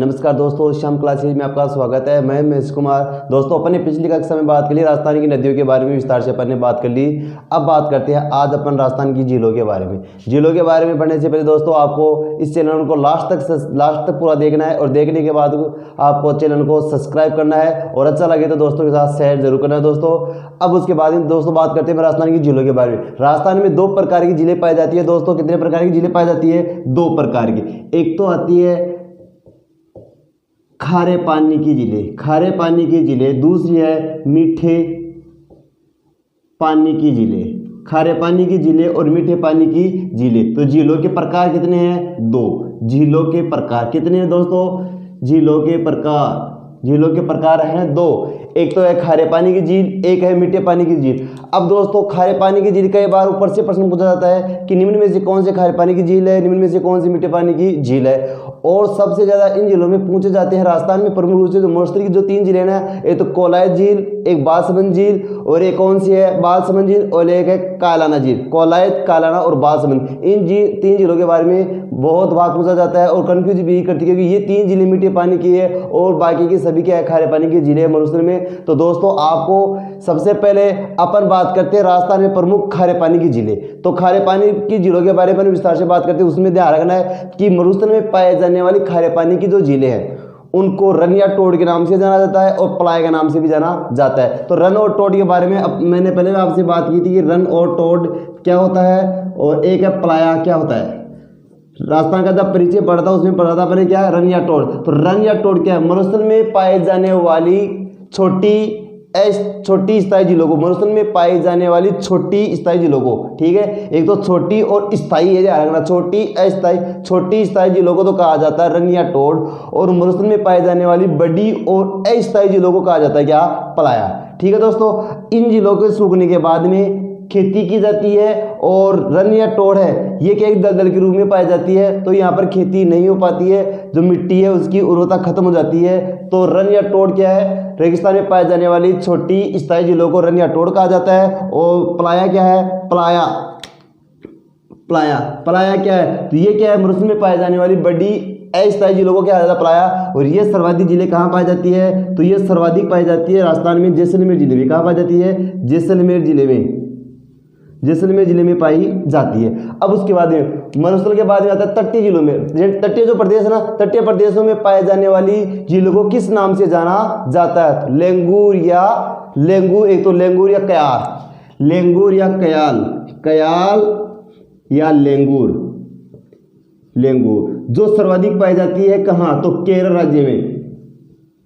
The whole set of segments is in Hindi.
नमस्कार दोस्तों, श्याम क्लासेज में आपका स्वागत है। मैं महेश कुमार। दोस्तों, अपन ने पिछली कक्षा में बात कर ली राजस्थान की नदियों के बारे में, विस्तार से अपन ने बात कर ली। अब बात करते हैं आज अपन राजस्थान की झीलों के बारे में। झीलों के बारे में पढ़ने से पहले दोस्तों आपको इस चैनल को लास्ट तक पूरा देखना है और देखने के बाद आपको चैनल को सब्सक्राइब करना है और अच्छा लगे तो दोस्तों के साथ शेयर जरूर करना है दोस्तों। अब उसके बाद दोस्तों बात करते हैं राजस्थान की झीलों के बारे में। राजस्थान में दो प्रकार की झीलें पाई जाती है दोस्तों। कितने प्रकार की झीलें पाई जाती है? दो प्रकार की। एक तो आती है खारे पानी की झीलें, खारे पानी की झीलें। दूसरी है मीठे पानी की झीलें, खारे पानी की झीलें और मीठे पानी की झीलें। तो झीलों के प्रकार कितने हैं? दो। झीलों के प्रकार कितने हैं दोस्तों? झीलों के प्रकार हैं दो। एक तो है खारे पानी की झील, एक है मीठे पानी की झील। अब दोस्तों खारे पानी की झील कई बार ऊपर से प्रश्न पूछा जाता है कि निम्न में से कौन से खारे पानी की झील है, निम्न में से कौन सी मीठे पानी की झील है। और सबसे ज्यादा इन झीलों में पूछे जाते हैं राजस्थान में प्रमुख रूप से जो मोस्टली की जो तीन झीलें हैं, एक तो कोलायत झील, एक बालसमंद झील और एक कौन सी है? बालसमंद झील और एक है कालाना झील। कोलायत, कालाना और बालसमंद, इन तीन झीलों के बारे में बहुत बार पूछा जाता है और कंफ्यूज भी करती है क्योंकि ये तीन झीलें मीठे पानी की है और बाकी की सभी क्या है? खारे पानी की झीलें मरुस्थल में। तो दोस्तों आपको सबसे पहले अपन बात करते हैं राजस्थान में प्रमुख खारे पानी की झीलें। तो खारे पानी की झीलों के बारे में विस्तार से बात करते हैं। उसमें ध्यान रखना है कि मरुस्थल में पाए जाने वाली खारे पानी की जो झीलें हैं उनको रन या टोड के नाम से जाना जाता है और प्लाय के नाम से भी जाना जाता है। तो रन और टोड के बारे में अब मैंने पहले आपसे बात की थी कि रन और टोड क्या होता है और एक है प्लाया क्या होता है। राजस्थान का जब परिचय पढ़ा था उसमें पढ़ा था पहले क्या? रन या टोड। तो रन या टोड क्या है? मरुस्थल में पाए जाने वाली छोटी स्थायी झीलों को, मरुस्थल में पाई जाने वाली छोटी स्थायी झीलों को, ठीक है। एक तो छोटी और स्थायी है, ध्यान रखना। छोटी स्थायी झीलों को तो कहा जाता है रन या टोड और मरुस्थल में पाई जाने वाली बड़ी और अस्थायी झीलों को कहा जाता है क्या? पलाया, ठीक है दोस्तों। इन झीलों के सूखने के बाद में खेती की जाती है और रन या टोड है ये क्या? एक दलदल के रूप में पाई जाती है तो यहाँ पर खेती नहीं हो पाती है, जो मिट्टी है उसकी उर्वरता खत्म हो जाती है। तो रन या टोड क्या है? रेगिस्तान में पाई जाने वाली छोटी स्थायी झीलों को रन या टोड कहा जाता है। और प्लाया क्या है? प्लाया क्या है? तो ये क्या है? मरुस्थल में पाई जाने वाली बड़ी अस्थायी झीलों को क्या कहा जाता है? प्लाया। और ये सर्वाधिक झीलें कहाँ पाई जाती है? तो ये सर्वाधिक पाई जाती है राजस्थान में जैसलमेर जिले में। कहाँ पाई जाती है? जैसलमेर जिले में पाई जाती है। अब उसके बाद मरुस्थल के बाद में आता है तटीय झीलों में। तटीय जो प्रदेश है ना, तटीय प्रदेशों में पाए जाने वाली झीलों को किस नाम से जाना जाता है? तो लेंगूर, एक तो लेंगूर या कयाल या लेंगूर जो सर्वाधिक पाई जाती है कहाँ? तो केरल राज्य में।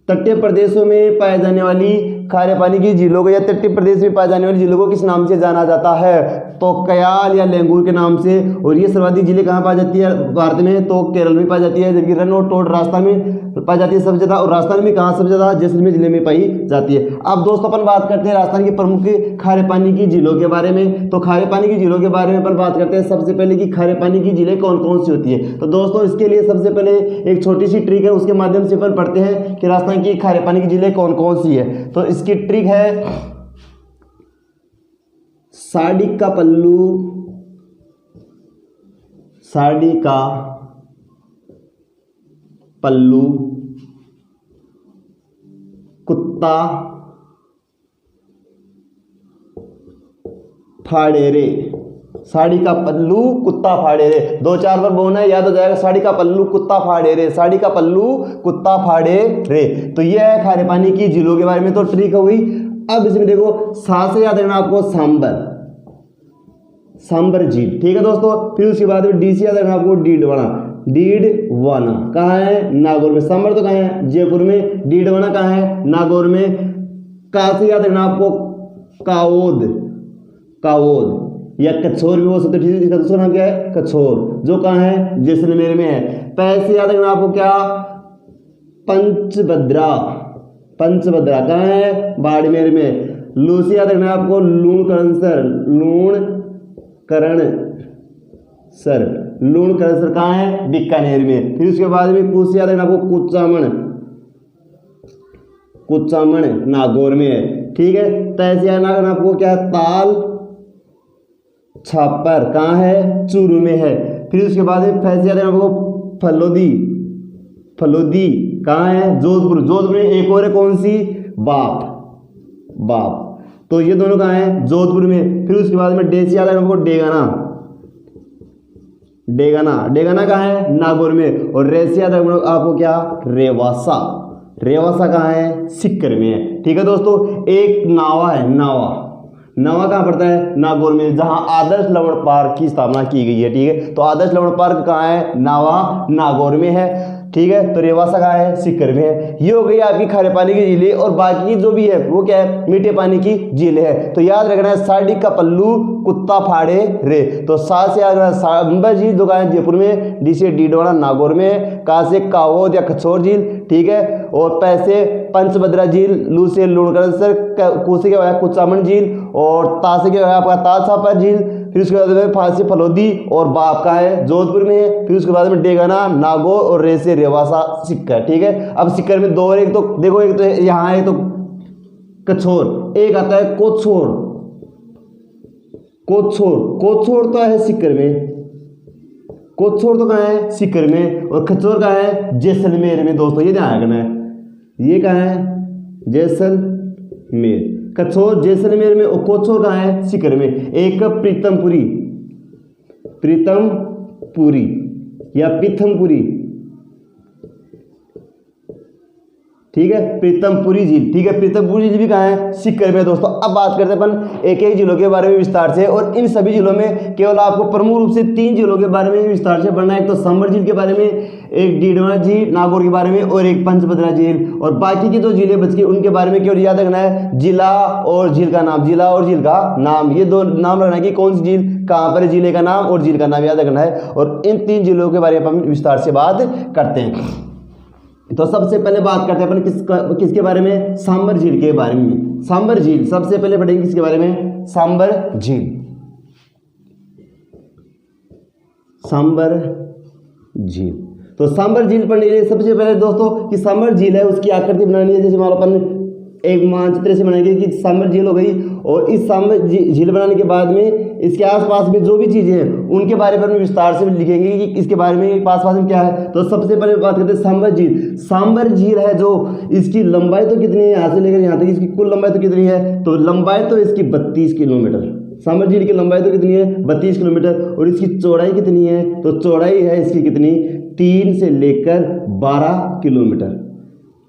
तटीय प्रदेशों में पाए जाने वाली खारे पानी की झीलों को या तटीय प्रदेश में पाए जाने वाली झीलों को किस नाम से जाना जाता है? तो कयाल या लेंगूर के नाम से। और ये सर्वाधिक झीलें कहाँ पाई जाती है भारत में? तो केरल में पाई जाती है। जबकि रन और टोड राजस्थान में पाई जाती है सबसे ज्यादा। और राजस्थान में कहाँ सबसे ज्यादा? जैसलमेर जिले में पाई जाती है। अब दोस्तों अपन बात करते हैं राजस्थान की प्रमुख खारे पानी की झीलों के बारे में। तो खारे पानी की झीलों के बारे में अपन बात करते हैं सबसे पहले कि खारे पानी की झीलें कौन कौन सी होती है। तो दोस्तों इसके लिए सबसे पहले एक छोटी सी ट्रिक है, उसके माध्यम से अपन पढ़ते हैं कि राजस्थान की खारे पानी की झीलें कौन कौन सी है। तो इसकी ट्रिक है साड़ी का पल्लू कुत्ता फाड़े रे। साड़ी का पल्लू कुत्ता फाड़े रे, दो चार बार बोलना है, याद हो जाएगा। साड़ी का पल्लू कुत्ता फाड़े रे, साड़ी का पल्लू कुत्ता फाड़े रे। तो ये है खारे पानी की झीलों के बारे में तो ट्रिक हुई। अब इसमें देखो सा से याद रखना आपको सांबर झील, ठीक है दोस्तों। फिर उसके बाद में डी से याद रखना आपको डीडवाना कहाँ है? नागौर में। सांबर तो कहाँ है? जयपुर में। डीडवाना कहाँ है? नागौर में। का से याद रखना आपको कावोद या कछोर भी हो सकते, ठीक है। इसका दूसरा नाम क्या है? कछोर, जो कहाँ है? जैसलमेर में है। पै से याद रखना आपको क्या? पंचभद्रा कहाँ है? बाड़मेर में। लू से याद रखना आपको लूणकरणसर कहाँ है? बीकानेर में। फिर उसके बाद में कू से याद रखना आपको कुचामण नागौर में है, ठीक है। तय से याद रखना आपको क्या? ताल छापर कहाँ है? चूरू में है। फिर उसके बाद में फैसे याद रखना आपको फलोदी कहाँ है? जोधपुर। जोधपुर में एक और है कौन सी? बाप। बाप, तो ये दोनों कहाँ है? जोधपुर में। फिर उसके बाद में डे से याद है हमको डेगाना। डेगाना, डेगाना कहाँ है? नागौर में। और रे से याद है आपको क्या? रेवासा। रेवासा कहाँ है? सीकर में है। ठीक है दोस्तों, एक नावा है, नावा। नावा कहाँ पड़ता है? नागौर में, जहां आदर्श लवण पार्क की स्थापना की गई है। ठीक है, तो आदर्श लवण पार्क कहाँ है? नावा, नागौर में है। ठीक है, तो रेवासा कहाँ है? सीकर में है। ये हो गई आपकी खारे पानी की झीलें, और बाकी जो भी है वो क्या है? मीठे पानी की झीलें है। तो याद रखना है साड़ी का पल्लू कुत्ता फाड़े रे। तो सा से याद रखना सांबर झील जो है जयपुर में, डी से डीडवाना नागौर में, का से कावोद या कछोर झील। ठीक है, और पैसे पंचभद्रा झील, लू से लुणकरसर, कू से क्या है? कुचामन झील, और ता से क्या है आपका? तालछापर झील। फिर उसके बाद में फांसी फलोदी, और बाप का है? जोधपुर में है। फिर उसके बाद में डेगाना, नागौर, और रे से रेवासा, सीकर। ठीक है, अब सीकर में दो और, एक तो देखो, एक तो यहाँ है तो कछोर, एक आता है कोछोर। कोछोर, कोछोर तो है सीकर में, कोछोर तो कहाँ है? सीकर में। और खचोर कहाँ है? जैसलमेर में। दोस्तों ये ध्यान रखना है, ये कहाँ है? जैसलमेर। कछोर जैसलमेर में, और कोछोर कहाँ है? सीकर में। एक प्रीतमपुरी, प्रीतमपुरी या पीथमपुरी। ठीक है, प्रीतमपुरी झील। ठीक है, प्रीतमपुरी झील भी कहाँ है? सीकर में। दोस्तों अब बात करते हैं अपन एक एक झीलों के बारे में विस्तार से, और इन सभी झीलों में केवल आपको प्रमुख रूप से 3 झीलों के बारे में विस्तार से पढ़ना है। एक तो सांबर झील के बारे में, एक डीडवाना झील नागौर के बारे में, और एक पंचभद्रा झील। और बाकी की जो झीलें बच गई उनके बारे में केवल याद रखना है जिला और झील का नाम, जिला और झील का नाम, ये दो नाम रखना है कि कौन सी झील कहाँ पर है, जिले का नाम और झील का नाम याद रखना है। और इन 3 झीलों के बारे में हम विस्तार से बात करते हैं। तो सबसे पहले बात करते हैं अपन किसके बारे में? सांबर झील के बारे में। सांबर झील सबसे पहले पढ़ेंगे किसके बारे में? सांबर झील। सांबर झील, तो सांबर झील पढ़ने के लिए सबसे पहले दोस्तों कि सांबर झील है उसकी आकृति बनानी है। जैसे मान लो अपन एक मानचित्र से बनाएंगे कि सांबर झील हो गई, और इस सांबर झील बनाने के बाद में इसके आसपास में जो भी चीजें हैं उनके बारे में विस्तार से लिखेंगे कि इसके बारे में पास में क्या है। तो सबसे पहले बात करते हैं सांबर झील। सांबर झील है जो, इसकी लंबाई तो कितनी है? यहाँ से लेकर यहाँ तक इसकी कुल लंबाई तो कितनी है? तो लंबाई तो इसकी 32 किलोमीटर। सांबर झील की लंबाई तो कितनी है? 32 किलोमीटर। और इसकी चौड़ाई कितनी है? तो चौड़ाई है इसकी कितनी? 3 से लेकर 12 किलोमीटर।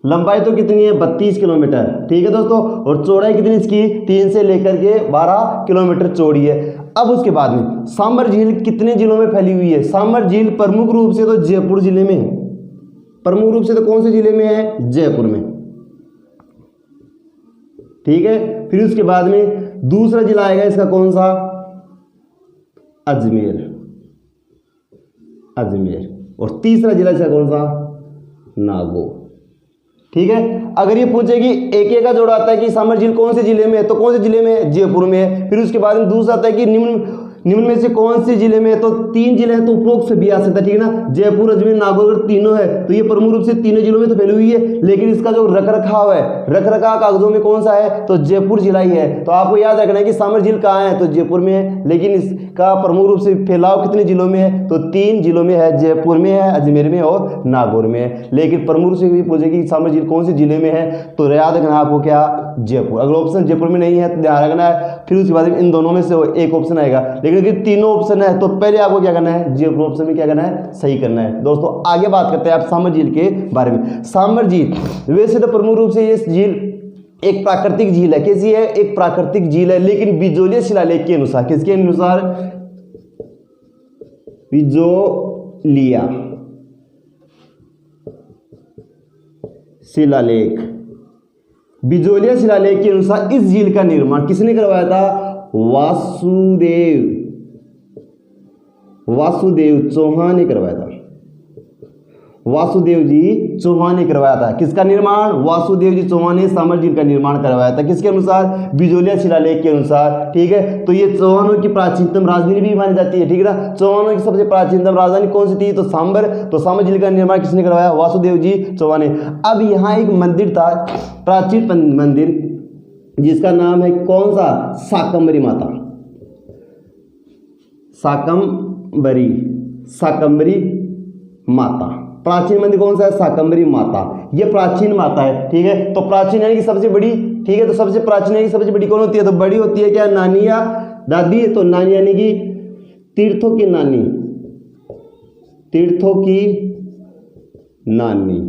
लंबाई तो कितनी है? 32 किलोमीटर। ठीक है दोस्तों, और चौड़ाई कितनी इसकी? 3 से लेकर के 12 किलोमीटर चौड़ी है। अब उसके बाद में सांबर झील कितने जिलों में फैली हुई है? सांबर झील प्रमुख रूप से तो जयपुर जिले में है। प्रमुख रूप से तो कौन से जिले में है? जयपुर में। ठीक है, फिर उसके बाद में दूसरा जिला आएगा इसका कौन सा? अजमेर। अजमेर। और तीसरा जिला इसका कौन सा? नागौर। ठीक है, अगर ये पूछे कि एक एक का जोड़ा आता है कि सांबर झील कौन से जिले में है, तो कौन से जिले में है? जयपुर में है। फिर उसके बाद में दूसरा आता है कि निम्न में से कौन से जिले में है, तो 3 जिले हैं तो उपरोक्त से भी आ सकता है। ठीक है ना, जयपुर अजमेर नागौर तीनों है, तो ये प्रमुख रूप से तीनों जिलों में तो फैली हुई है, लेकिन इसका जो रखरखाव है, रखरखाव कागजों में कौन सा है? तो जयपुर जिला ही है। तो आपको याद रखना है कि सांबर झील कहाँ है? तो जयपुर में है, लेकिन इसका प्रमुख रूप से फैलाव कितने जिलों में है? तो 3 जिलों में है, जयपुर में है, अजमेर में और नागौर में है। लेकिन प्रमुख रूप से भी पूछेगी सांबर झील कौन से जिले में है, तो याद रखना आपको क्या? जयपुर। अगर ऑप्शन जयपुर में नहीं है तो ध्यान रखना है, फिर उसके बाद इन दोनों में से एक ऑप्शन आएगा। लेकिन अगर तीनों ऑप्शन है तो पहले आपको क्या करना है? जयपुर ऑप्शन में क्या करना है? सही करना है। दोस्तों आगे बात करते हैं आप सांबर झील के बारे में। सांबर झील वैसे तो प्रमुख रूप से ये झील एक प्राकृतिक झील है। कैसी है? एक प्राकृतिक झील है, लेकिन बिजोलिया शिलालेख के अनुसार, किसके अनुसार? बिजोलिया शिलालेख। बिजोलिया शिलालेख के अनुसार इस झील का निर्माण किसने करवाया था? वासुदेव चौहान ने करवाया था। वासुदेव जी चौहान ने करवाया था। किसका निर्माण? वासुदेव जी चौहान ने सांबर झील का निर्माण करवाया था। किसके अनुसार? बिजोलिया शिलालेख के अनुसार। ठीक है, तो ये चौहानों की प्राचीनतम राजधानी भी मानी जाती है। ठीक है ना, चौहानों की सबसे प्राचीनतम राजधानी कौन सी थी? तो सांबर। तो सांबर झील का निर्माण किसने करवाया? वासुदेव जी चौहान ने। अब यहाँ एक मंदिर था, प्राचीन मंदिर, जिसका नाम है कौन सा? शाकंभरी माता। शाकंभरी माता प्राचीन मंदिर कौन सा है? शाकंभरी माता, ये प्राचीन माता है, ठीक है। तो प्राचीन यानी कि सबसे बड़ी, ठीक है। तो सबसे प्राचीन यानी कि सबसे बड़ी कौन होती है? तो बड़ी होती है क्या? नानी या दादी। तो नानी यानी कि तीर्थों की नानी, तीर्थों की नानी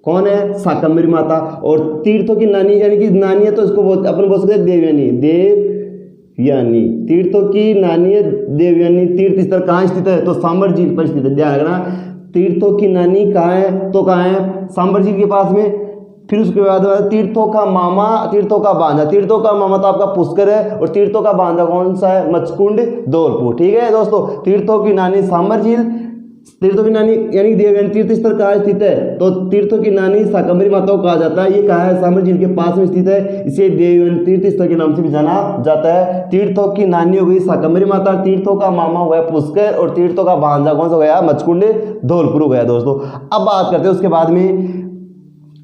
कौन है? शाकंभरी माता। और तीर्थों की नानी यानी कि नानी है तो इसको अपन बोल सकते हैं देवयानी, देवयानी। तीर्थों की नानी है देवयानी। तीर्थ स्थल कहाँ स्थित है? तो सांबर झील पर स्थित है, ध्यान रखना। तीर्थों की नानी कहाँ है? तो कहाँ है? सांबर झील के पास में। फिर उसके बाद तीर्थों का मामा, तीर्थों का बांधा। तीर्थों का मामा तो आपका पुष्कर है, और तीर्थों का बांधा कौन सा है? मचकुंड धौलपुर, ठीक है दोस्तों। तीर्थों की नानी सांबर झील, तीर्थों की नानी यानी देवयानी। तीर्थ स्थल कहाँ स्थित है? तो तीर्थों की नानी शाकंभरी माता को कहा जाता है। ये कहाँ है? सांबर झील के पास में स्थित है, इसे देवयानी तीर्थ स्थल के नाम से भी जाना जाता है। तीर्थों की नानी हो गई शाकंभरी माता, तीर्थों का मामा हो गया पुष्कर, और तीर्थों का भांजा कौन सा हो गया? मचकुंड धौलपुर हो गया दोस्तों। अब बात करते हैं उसके बाद में,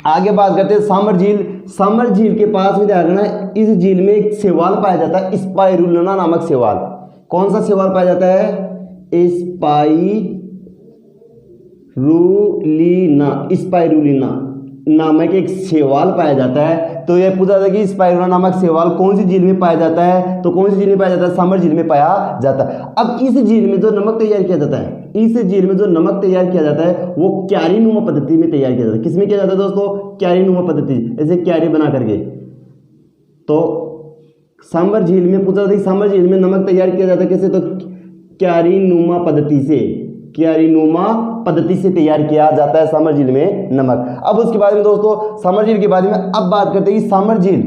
आगे बात करते हैं सांबर झील। सांबर झील के पास में ध्यान रखना, इस झील में एक शैवाल पाया जाता है, स्पाइरुलिना नामक शैवाल। कौन सा शैवाल पाया जाता है? स्पाइरुलिना नामक एक शैवाल पाया जाता है। तो यह पूछा था कि स्पाइरुलिना नामक शैवाल कौन सी झील में पाया जाता है? तो कौन सी झील में पाया जाता है? सांबर झील में पाया जाता है। अब इस झील में जो नमक तैयार किया जाता है, इस झील में जो नमक तैयार किया जाता है वो क्यारीनुमा पद्धति में तैयार किया जाता है। किसमें किया जाता है दोस्तों? क्यारीनुमा पद्धति, ऐसे क्यारी बना करके। तो सांबर झील में पूछा था कि सांबर झील में नमक तैयार किया जाता है कैसे? तो क्यारीनुमा पद्धति से, क्यारीनुमा पद्धति से तैयार किया जाता है सांबर झील में नमक। अब उसके बाद में दोस्तों सांबर झील के बारे में अब बात करते हैं कि सांबर झील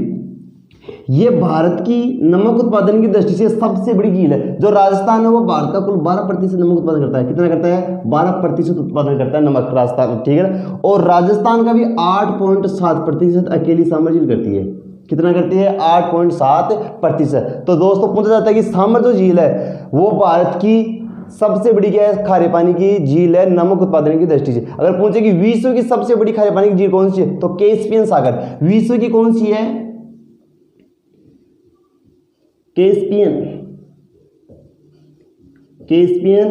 ये भारत की नमक उत्पादन की दृष्टि से सबसे बड़ी झील है। जो राजस्थान है वो भारत का कुल 12% नमक उत्पादन करता है। कितना करता है? 12% उत्पादन करता है नमक राजस्थान, ठीक है। और राजस्थान का भी 8.7% अकेली सांबर झील करती है। कितना करती है? 8.7%। तो दोस्तों पूछा जाता है कि सांबर जो झील है वो भारत की सबसे बड़ी क्या है? खारे पानी की झील है नमक उत्पादन की दृष्टि से। अगर पूछे कि विश्व की सबसे बड़ी खारे पानी की झील कौन सी है? तो कैस्पियन सागर विश्व की कौन सी है? कैस्पियन, कैस्पियन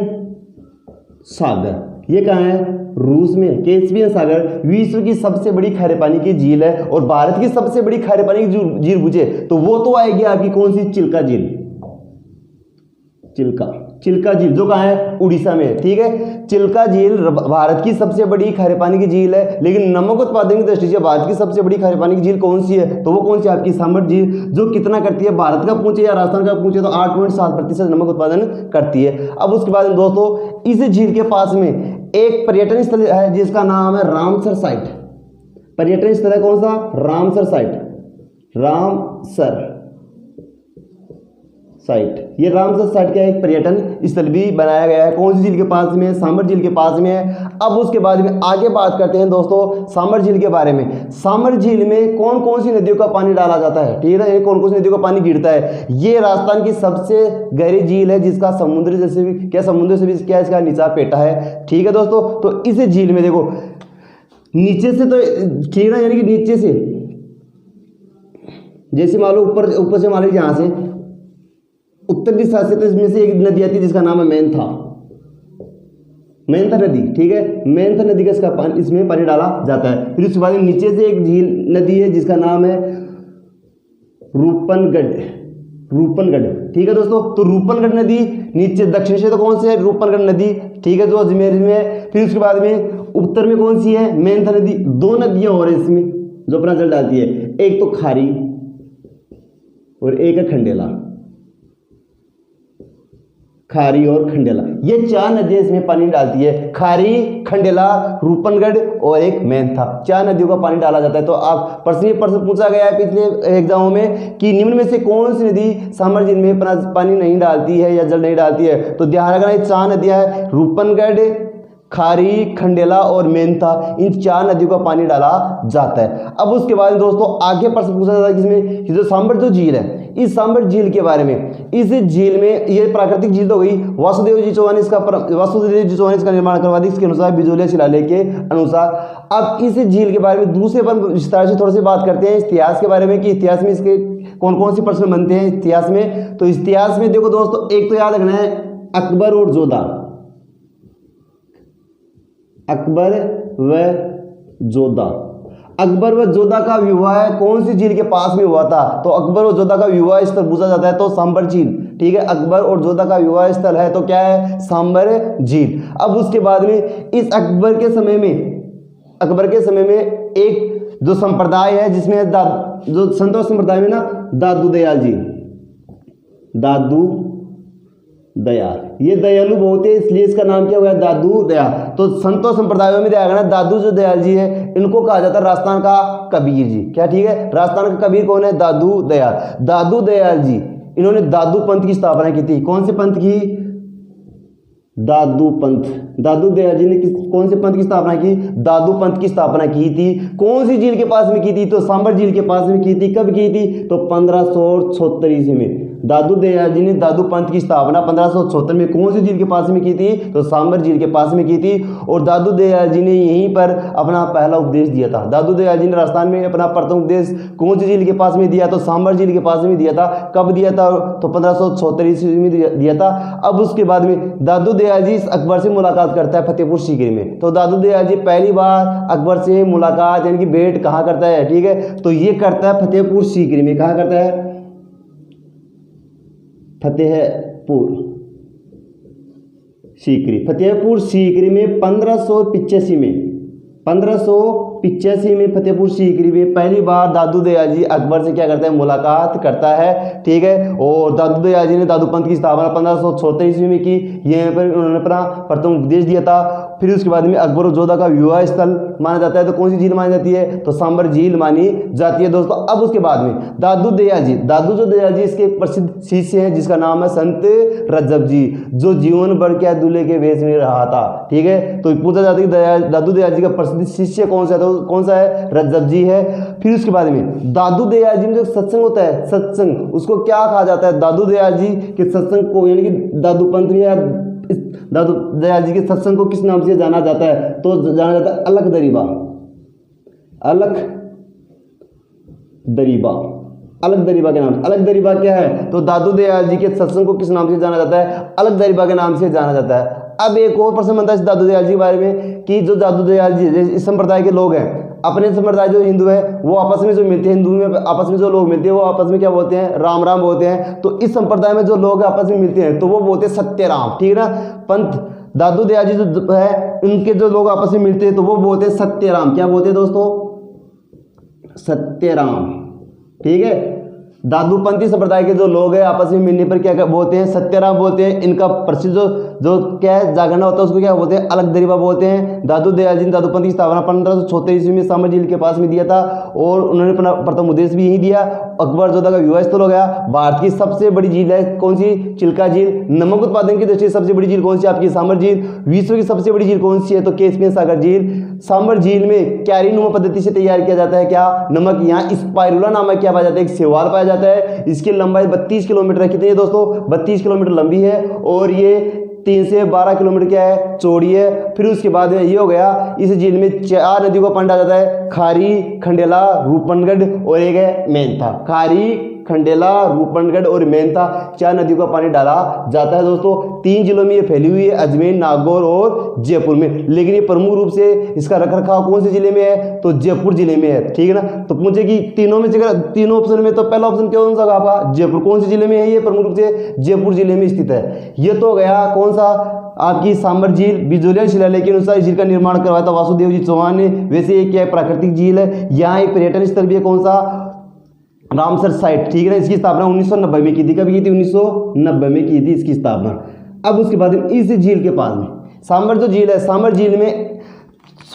सागर। ये कहाँ है? रूस में। कैस्पियन सागर विश्व की सबसे बड़ी खारे पानी की झील है। और भारत की सबसे बड़ी खारे पानी की झील पूछे तो वो तो आएगी आपकी कौन सी? चिल्का झील, चिल्का झील जो कहाँ है? उड़ीसा में, ठीक है। चिल्का झील भारत की सबसे बड़ी खारे पानी की झील है, लेकिन नमक उत्पादन की दृष्टि से भारत की सबसे बड़ी खारे पानी की झील कौन सी है? तो वो कौन सी आपकी? सांबर झील, जो कितना करती है? भारत का पूछे या राजस्थान का पूछे तो 8.7% नमक उत्पादन करती है। अब उसके बाद दोस्तों इस झील के पास में एक पर्यटन स्थल है जिसका नाम है रामसर साइट। पर्यटन स्थल है कौन सा? Ramsar site, Ramsar site. ये रामसर साइट का एक पर्यटन स्थल भी बनाया गया है। कौन सी झील के पास में? सांबर झील के पास में है। अब उसके बाद में आगे बात करते हैं दोस्तों सांबर झील के बारे में। सांबर झील में कौन कौन सी नदियों का पानी डाला जाता है? ठीक है, कौन कौन सी नदियों का पानी गिरता है? ये राजस्थान की सबसे गहरी झील है जिसका समुद्र जैसे भी क्या, समुद्र से भी क्या इसका नीचा पेटा है, ठीक है दोस्तों। तो इस झील में देखो नीचे से तो ठीक है, यानी कि नीचे से जैसे मान लो ऊपर से मान लीजिए यहाँ से उत्तर दिशा से, तो इसमें से एक नदी आती है जिसका नाम है मेंथा, मेंथा नदी, ठीक है। मेंथा नदी का इसका पानी, इसमें पानी डाला जाता है। फिर उसके बाद नीचे से एक झील नदी है जिसका नाम है रूपनगढ़, रूपनगढ़, ठीक है दोस्तों। तो रूपनगढ़ नदी नीचे दक्षिण से तो कौन सी है? रूपनगढ़ नदी, ठीक है, जो अजमेर में। फिर उसके बाद में उत्तर में कौन सी है? मेंथा नदी। दो नदियां और इसमें जो अपना जल डालती है, एक तो खारी और एक है खंडेला, खारी और खंडेला, ये चार नदियां इसमें पानी डालती है। खारी, खंडेला, रूपनगढ़ और एक मेंथा, चार नदियों का पानी डाला जाता है। तो आप प्रश्न पूछा गया है पिछले एग्जामों में कि निम्न में से कौन सी नदी सांबर झील में पानी नहीं डालती है या जल नहीं डालती है? तो ध्यान रखना ये चार नदियां हैं, रूपनगढ़, खारी, खंडेला और मेंथा, इन चार नदियों का पानी डाला जाता है। अब उसके बाद दोस्तों आगे प्रश्न पूछा जाता है किसमें? जो सांबर जो झील है, इस सांबर झील के बारे में, इस झील में ये प्राकृतिक झील तो गई, वासुदेव जी चौहान इसका निर्माण करवा दी, इसके अनुसार बिजोलिया शिलालेख के अनुसार। अब इस झील के बारे में दूसरे पर विस्तार से थोड़ी सी बात करते हैं इतिहास के बारे में कि इतिहास में इसके कौन कौन से प्रश्न बनते हैं इतिहास में। तो इतिहास में देखो दोस्तों, एक तो याद रखना है अकबर और जोधा, अकबर व जोधा। अकबर व जोधा का विवाह कौन सी झील के पास में हुआ था? तो अकबर और जोधा का विवाह स्थल पूछा जाता है तो सांबर झील। ठीक है, अकबर और जोधा का विवाह स्थल है तो क्या है? सांबर झील। अब उसके बाद में इस अकबर के समय में एक जो संप्रदाय है जिसमें जो संतोष संप्रदाय में ना दादू दयाल जी, दादू दयाल, ये दयालु बहुत है इसलिए इसका नाम क्या हुआ? दादू दयाल। तो संतों संप्रदायों में देखा ना दादू जो दयाल जी है इनको कहा जाता है राजस्थान का कबीर जी। क्या ठीक है, राजस्थान का कबीर कौन है? दादू दयाल। दादू दयाल जी इन्होंने दादू पंथ की स्थापना की थी। कौन से पंथ की? दादू पंथ। दादू दयाल जी ने कौन से पंथ की स्थापना की? दादू पंथ की स्थापना की थी। कौन सी झील के पास में की थी? तो सांबर झील के पास में की थी। कब की थी? तो 1576 ईस्वी में दादू दयाल जी ने दादू पंथ की स्थापना 1576 में कौन सी झील के पास में की थी? तो सांबर झील के पास में की थी। और दादू दयाल जी ने यहीं पर अपना पहला उपदेश दिया था। दादू दयाल जी ने राजस्थान में अपना प्रथम उपदेश कौन सी झील के पास में दिया? तो सांबर झील के पास में दिया था। कब दिया था? तो 1576 ईस्वी में दिया था। अब उसके बाद में दादू दयाल जी अकबर से मुलाकात करता है फतेहपुर सीकरी में। तो दादू दयाल जी पहली बार अकबर से मुलाकात यानी कि भेंट कहाँ करता है? ठीक है, तो ये करता है फतेहपुर सीकरी में। कहाँ करता है? फतेहपुर सीकरी में 1585 में फतेहपुर सीकरी में पहली बार दादू दयाल जी अकबर से क्या करता है? मुलाकात करता है। ठीक है, और दादू दयाल जी ने दादू पंथ की स्थापना 1576 ईस्वी में की। यहीं पर उन्होंने अपना प्रथम उपदेश दिया था। फिर उसके बाद में अकबर और जोधा का विवाह स्थल माना जाता है तो कौन सी झील मानी जाती है? तो सांबर झील मानी जाती है दोस्तों। अब उसके बाद में दादू दयाल जी इसके प्रसिद्ध शिष्य हैं जिसका नाम है संत रजब जी, जो जीवन भर क्या दूल्हे के वेश में रहा था। ठीक है, तो पूछा जाता है कि दादू दयाल जी का प्रसिद्ध शिष्य कौन सा है? तो कौन सा है? रजब जी है। फिर उसके बाद में दादू दयाल जी में जो सत्संग होता है, सत्संग उसको क्या कहा जाता है? दादू दयाल जी के सत्संग को यानी कि दादू पंथ में या दादू दयाल जी के सत्संग को किस नाम से जाना जाता है? तो जाना जाता है अलख दरीबा। अलख दरीबा के नाम। अलख दरीबा क्या है? तो दादू दयाल जी के सत्संग को किस नाम से जाना जाता है? अलख दरीबा के नाम से जाना जाता है। अब एक और प्रश्न बनता है इस दादू दयाल जी के बारे में कि जो दादू दयाल जी इस संप्रदाय के लोग हैं, अपने संप्रदाय जो हिंदू है वो आपस में जो मिलते हैं, हिंदू में आपस में जो लोग मिलते हैं वो आपस में क्या बोलते हैं? राम राम बोलते हैं। तो इस संप्रदाय में जो लोग आपस में मिलते हैं तो वो बोलते हैं सत्य राम। ठीक है ना, पंथ दादू दयाल जी जो है उनके जो लोग आपस में मिलते हैं तो वो बोलते हैं सत्य राम। क्या बोलते हैं दोस्तों? सत्य राम। ठीक है, दादूपंथी संप्रदाय के जो लोग हैं आपस में मिलने पर क्या बोलते हैं? सत्यराम बोलते हैं। इनका प्रसिद्ध जो क्या है जागरण होता है उसको क्या बोलते हैं? अलख दरीबा बोलते हैं। दादू दयाल जी ने दादूपंथी की स्थापना 1576 ईस्वी में सांबर झील के पास में दिया था और उन्होंने अपना प्रथम उपदेश भी यही दिया। अकबर जोधा का विवाह स्थल हो गया। भारत की सबसे बड़ी झील है कौन सी? चिल्का झील। नमक उत्पादन की दृष्टि से सबसे बड़ी झील कौन सी? आपकी सांबर झील। विश्व की सबसे बड़ी झील कौन सी है? तो कैस्पियन सागर झील। सांबर झील में क्यारीनुमा पद्धति से तैयार किया जाता है क्या? नमक। यहाँ स्पाइरुला नामक क्या पाया जाता है? एक शैवाल पाया जाता है। इसकी लंबाई 32 किलोमीटर है। कितनी है दोस्तों? 32 किलोमीटर लंबी है और ये 3 से 12 किलोमीटर क्या है? चौड़ी है। फिर उसके बाद ये हो गया, इस झील में 4 नदियों का पानी डाला जाता है, खारी, खंडेला, रूपनगढ़ और एक है मेंथा। खारी, खंडेला, रूपनगढ़ और मेंथा 4 नदियों का पानी डाला जाता है दोस्तों। 3 जिलों में ये फैली हुई है, अजमेर, नागौर और जयपुर में। लेकिन ये प्रमुख रूप से इसका रखरखाव कौन से जिले में है? तो जयपुर जिले में है। ठीक है ना, तो पूछे कि तीनों में से तीनों ऑप्शन में तो पहला ऑप्शन कौन सा आपका? जयपुर। कौन से जिले में है ये? प्रमुख रूप से जयपुर जिले में स्थित है। ये तो गया कौन सा? आपकी सांबर झील। बिजोलियन शिलालेख के अनुसार इस झील का निर्माण करवाया था वासुदेव जी चौहान ने। वैसे ये क्या है? प्राकृतिक झील है। यहाँ एक पर्यटन स्थल भी है कौन सा? Ramsar site. ठीक है ना, इसकी स्थापना 1990 में की थी। कभी की थी? 1990 में की थी इसकी स्थापना। अब उसके बाद इस झील के पास में सांबर जो झील है, सांबर झील में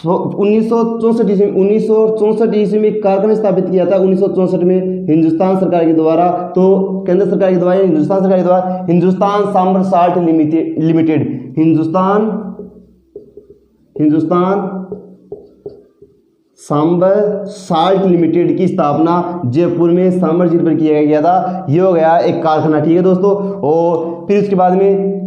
1964 ईस्वी में कारखाना स्थापित किया था। 1964 में हिंदुस्तान सरकार के द्वारा, तो केंद्र सरकार के द्वारा, हिंदुस्तान सरकार के द्वारा Hindustan Sambhar salt limited, Hindustan Sambhar salt limited की स्थापना जयपुर में सांबर झील पर किया गया था। ये हो गया एक कारखाना। ठीक है दोस्तों, और फिर उसके बाद में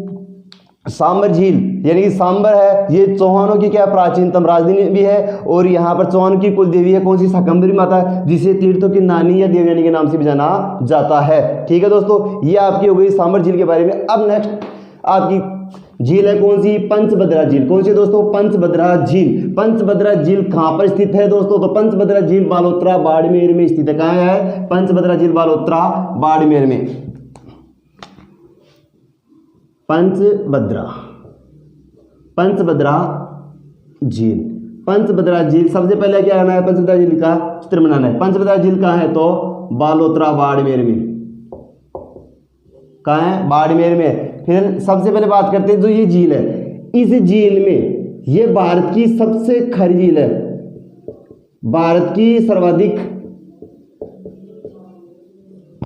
सांबर झील यानी कि सांबर है, ये चौहानों की क्या प्राचीनतम राजधानी भी है और यहाँ पर चौहान की कुल देवी है कौन सी? शाकंभरी माता, जिसे तीर्थों की नानी या देवयानी के नाम से भी जाना जाता है। ठीक है दोस्तों, ये आपकी हो गई सांबर झील के बारे में। अब नेक्स्ट आपकी झील है कौन सी? पंचभद्रा झील। कौन सी दोस्तों? पंचभद्रा झील। पंचभद्रा झील कहां पर स्थित है दोस्तों? तो पंचभद्रा झील बालोतरा बाड़मेर में स्थित है। कहां है? पंचभद्रा झील बालोतरा बाड़मेर में। पंचभद्रा झील। पंचभद्रा झील सबसे पहले क्या करना है? पंचभद्रा झील का चित्र बनाना है। पंचभद्रा झील कहां है? तो बालोतरा बाड़मेर में। कहां है? बाड़मेर में। फिर सबसे पहले बात करते हैं जो ये झील है, इस झील में ये भारत की सबसे खारी झील है। भारत की सर्वाधिक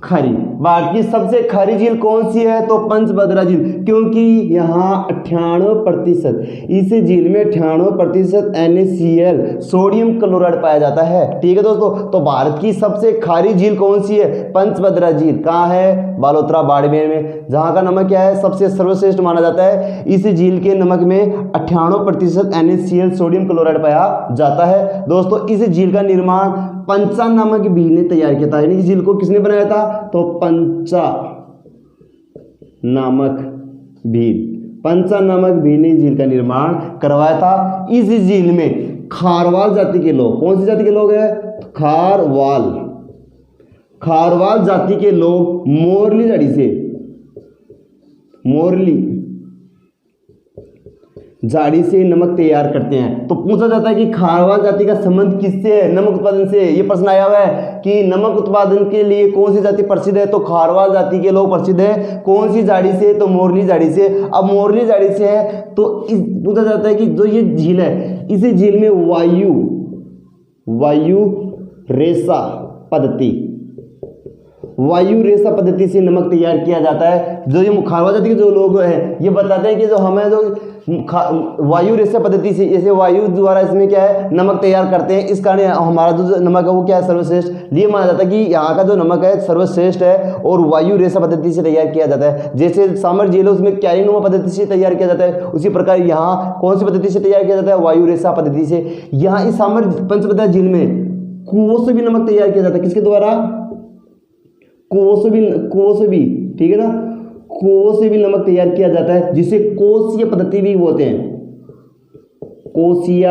खारी, भारत की सबसे खारी झील कौन सी है? तो पंचभद्रा झील, क्योंकि यहाँ 98% इस झील में 98% NaCl सोडियम क्लोराइड पाया जाता है। ठीक है दोस्तों, तो भारत की सबसे खारी झील कौन सी है? पंचभद्रा झील। कहाँ है? बालोतरा बाड़मेर में, जहाँ का नमक क्या है? सबसे सर्वश्रेष्ठ माना जाता है। इस झील के नमक में 98% NaCl सोडियम क्लोराइड पाया जाता है। दोस्तों इस झील का निर्माण पंचा नामक भील ने तैयार किया था। यानी कि झील को किसने बनाया था? तो पंचा नामक भील ने झील का निर्माण करवाया था। इस झील में खारवाल जाति के लोग, कौन सी जाति के लोग हैं? खारवाल जाति के लोग मोरली झाड़ी से नमक तैयार करते हैं। तो पूछा जाता है कि खारवाल जाति का संबंध किससे है? नमक उत्पादन से। ये प्रश्न आया हुआ है कि नमक उत्पादन के लिए कौन सी जाति प्रसिद्ध है? तो खारवाल जाति के लोग प्रसिद्ध है। कौन सी झाड़ी से? तो मोरली झाड़ी से। अब मोरली झाड़ी से है तो पूछा जाता है कि जो ये झील है, इस झील में वायु रेशा पद्धति से नमक तैयार किया जाता है। जो ये खारवाल जाति के जो लोग हैं ये बताते हैं कि जो हमें जो वायु रेशा पद्धति से, जैसे वायु द्वारा इसमें क्या है? नमक तैयार करते हैं। इस कारण हमारा जो नमक है वो क्या है? सर्वश्रेष्ठ। लिए माना जाता है कि यहाँ का जो नमक है सर्वश्रेष्ठ है और वायु रेशा पद्धति से तैयार किया जाता है। जैसे सामर झील है उसमें क्यारीनुमा पद्धति से तैयार किया जाता है, उसी प्रकार यहाँ कौन सी पद्धति से तैयार किया जाता है? वायु रेशा पद्धति से। यहाँ इस सामर पंचभद्रा झील में कुओं से भी नमक तैयार किया जाता है। किसके द्वारा? कुओं से भी, ठीक है ना, कुओं से भी नमक तैयार किया जाता है, जिसे कोशीय पद्धति भी बोलते हैं। कोशीय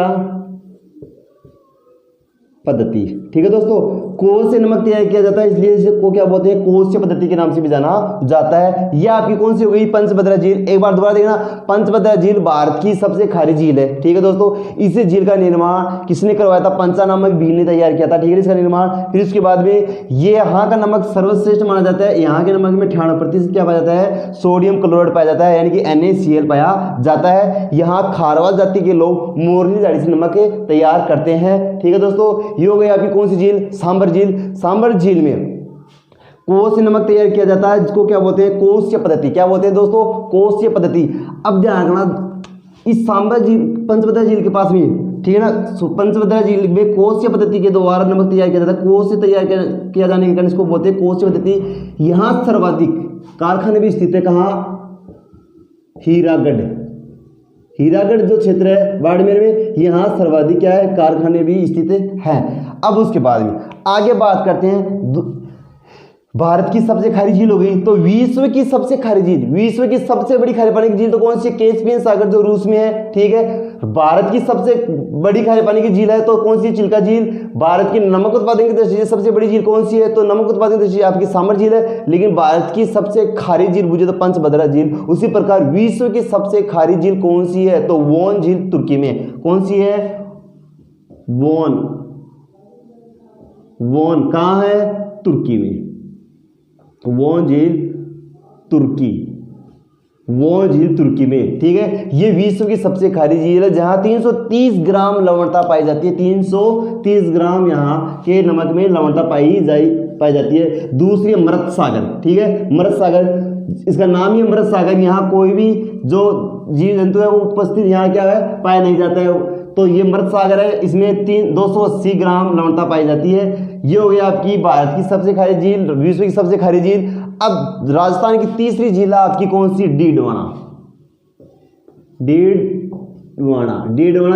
पद्धति, ठीक है दोस्तों, कुओं से नमक तैयार किया जाता है, इसलिए इसको क्या बोलते हैं? कोशीय पद्धति के नाम से भी जाना जाता है। यह आपकी कौन सी हो गई? पंचभद्रा झील। एक बार दोबारा देखना, पंचभद्रा झील भारत की सबसे खारी झील है। ठीक है दोस्तों, इस झील का निर्माण किसने करवाया था? पंचा नामक भील ने तैयार किया था। ठीक है, इसका निर्माण। फिर उसके बाद में ये यहाँ का नमक सर्वश्रेष्ठ माना जाता है। यहाँ के नमक में 98% क्या पाया जाता है? सोडियम क्लोराइड पाया जाता है, यानी कि NaCl पाया जाता है। यहाँ खारवाल जाति के लोग मोरली झाड़ी से नमक तैयार करते हैं। ठीक है दोस्तों, ये हो गई आपकी कौन सी झील? सांबर झील। सांबर झील में कुओं से नमक तैयार किया जाता है, जिसको क्या बोलते हैं? कोशीय पद्धति। क्या बोलते हैं दोस्तों? कोशीय पद्धति। अब ध्यान रखना, इस सांबर झील, पंचभद्रा झील के पास में, ठीक है ना, पंचभद्रा झील में कोशीय पद्धति के द्वारा नमक तैयार किया जाता है। कोष से तैयार किया जाने के कारण इसको बोलते हैं कोशीय पद्धति। यहाँ सर्वाधिक कारखाने भी स्थित है। कहाँ? हीरागढ़ जो क्षेत्र है बाड़मेर में, यहाँ सर्वाधिक क्या है? कारखाने भी स्थित हैं। अब उसके बाद में आगे बात करते हैं, भारत की सबसे खारी झील हो गई, तो विश्व की सबसे खारी झील, विश्व की सबसे बड़ी खारे पानी की झील तो कौन सी? कैस्पियन सागर जो रूस में है। ठीक है, भारत की सबसे बड़ी खारे पानी की झील है तो कौन सी? चिल्का झील। भारत की नमक उत्पादन की दृष्टि से सबसे बड़ी झील कौन सी है? तो नमक उत्पादन की दृष्टि से आपकी सांबर झील है। लेकिन भारत की सबसे खारी झील पूछे तो पंचभद्रा झील। उसी प्रकार विश्व की सबसे खारी झील कौन सी है? तो वोन झील तुर्की में। कौन सी है? वोन कहाँ है? तुर्की में। वोन झील तुर्की में। ठीक है, ये विश्व की सबसे खारी झील है, जहां 330 ग्राम लवणता पाई जाती है। 330 ग्राम यहाँ के नमक में लवणता पाई जाती है। दूसरी है मृत सागर। ठीक है, मृत सागर, इसका नाम ही मृत सागर। यहाँ कोई भी जो जीव जंतु है वो उपस्थित यहाँ क्या है? पाया नहीं जाता है। तो ये मृत सागर है, इसमें 280 ग्राम लवणता पाई जाती है। ये हो गया आपकी भारत की सबसे खारी झील, विश्व की सबसे खारी झील। अब राजस्थान की तीसरी झील आपकी कौन सी? डीडवाना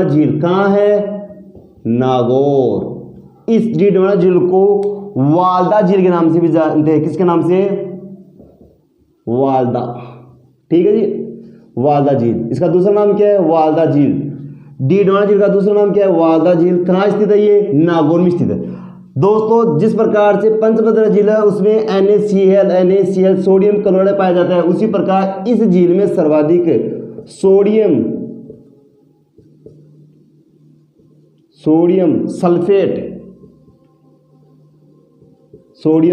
झील। कहाँ है? नागौर। इस डीडवाना झील को वाल्दा झील के नाम से भी जानते हैं। किसके नाम से? वाल्दा। ठीक है जी, वालदा झील। इसका दूसरा नाम क्या है? वालदा झील। डीडवाना झील का दूसरा नाम क्या है? वालदा झील। कहाँ स्थित है ये? नागौर में स्थित है। दोस्तों जिस प्रकार से पंचभद्र झील है उसमें NaCl सोडियम क्लोराइड पाया जाता है, उसी प्रकार इस झील में सर्वाधिक सोडियम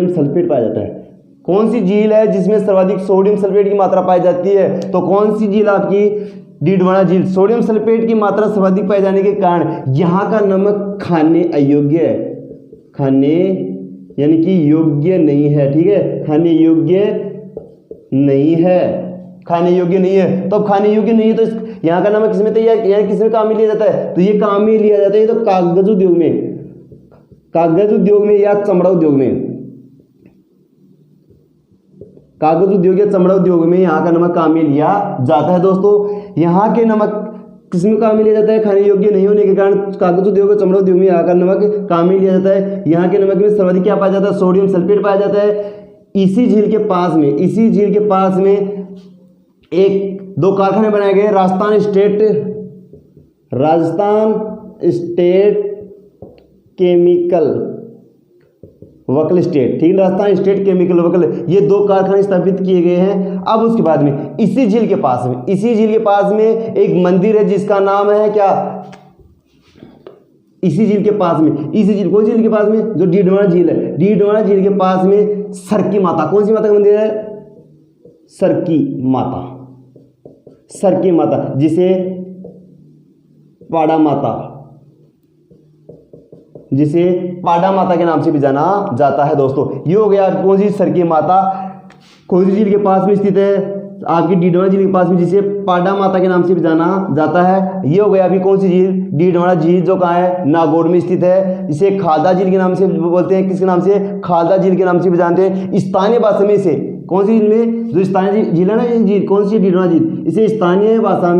सल्फेट पाया जाता है। कौन सी झील है जिसमें सर्वाधिक सोडियम सल्फेट की मात्रा पाई जाती है? तो कौन सी झील आपकी? डीडवाना झील। सोडियम सल्फेट की मात्रा सर्वाधिक पाए जाने के कारण यहाँ का नमक खाने अयोग्य है, खाने यानी कि योग्य नहीं है। ठीक है, खाने योग्य नहीं है, खाने योग्य नहीं है। तो अब खाने योग्य नहीं है तो यहाँ का नमक किसमें तैयार यानी किसमें काम में लिया जाता है? तो ये काम में लिया जाता है तो कागज उद्योग में या चमड़ा उद्योग में, कागज उद्योग या चमड़ा उद्योग में यहाँ का नमक काम में लिया जाता है। दोस्तों यहाँ के नमक किसमें काम में लिया जाता है? खाने योग्य नहीं होने के कारण कागज उद्योग और चमड़ा उद्योग में यहाँ का नमक काम में लिया जाता है। यहाँ के नमक में सर्वाधिक क्या पाया जाता है? सोडियम सल्फेट पाया जाता है। इसी झील के पास में दो कारखाने बनाए गए, राजस्थान स्टेट केमिकल वकल स्टेट, ठीक है, राजस्थान स्टेट केमिकल वकल, ये दो कारखाने स्थापित किए गए हैं। अब उसके बाद में इसी झील के पास में एक मंदिर है जिसका नाम है क्या? कौन सी झील के पास में? जो डीडवाना झील है, डीडवाना झील के पास में सरकी माता, कौन सी माता का मंदिर है? सरकी माता, जिसे पाड़ा माता के नाम से भी जाना जाता है। दोस्तों ये हो गया कौन सी? सरकी माता कौन सी झील के पास में स्थित है? आपकी डीडवाना झील के पास में, जिसे पाड़ा माता के नाम से भी जाना जाता है। ये हो गया अभी कौन सी झील? डीडवाना झील, जो कहाँ है? नागौर में स्थित है। इसे खालदा झील के नाम से बोलते हैं। किसके नाम से? खालदा झील के नाम से भी जानते हैं। स्थानीय भाषा में इसे कौन सी झील में? जो स्थानीय झील है ना, ये झील कौन सी? डीडवाना झील। इसे स्थानीय भाषा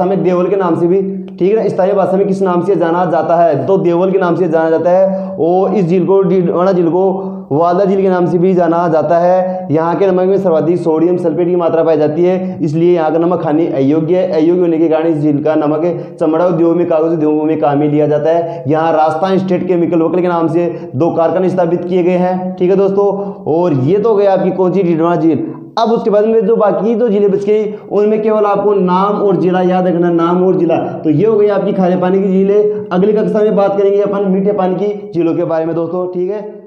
में देवल के नाम से भी, ठीक है, स्थानीय भाषा में किस नाम से जाना जाता है? तो देवल के नाम से जाना जाता है। और इस झील को, डीडवाना झील को वालदा झील के नाम से भी जाना जाता है। यहाँ के नमक में सर्वाधिक सोडियम सल्फेट की मात्रा पाई जाती है, इसलिए यहाँ का नमक खाने अयोग्य है। अयोग्य होने के कारण इस झील का नमक चमड़ा उद्योग में, कागज उद्योगों में काम में लिया जाता है। यहाँ राजस्थान स्टेट केमिकल वकल के नाम से दो कारखाने स्थापित किए गए हैं। ठीक है दोस्तों, और ये तो गया आपकी कौन सी? डीडवाना झील। अब उसके बाद में जो बाकी दो जिले बच गई उनमें केवल आपको नाम और जिला याद रखना, नाम और जिला। तो ये हो गई आपकी खारे पानी की झीलें। अगली कक्षा में बात करेंगे अपन मीठे पानी की झीलों के बारे में दोस्तों। ठीक है।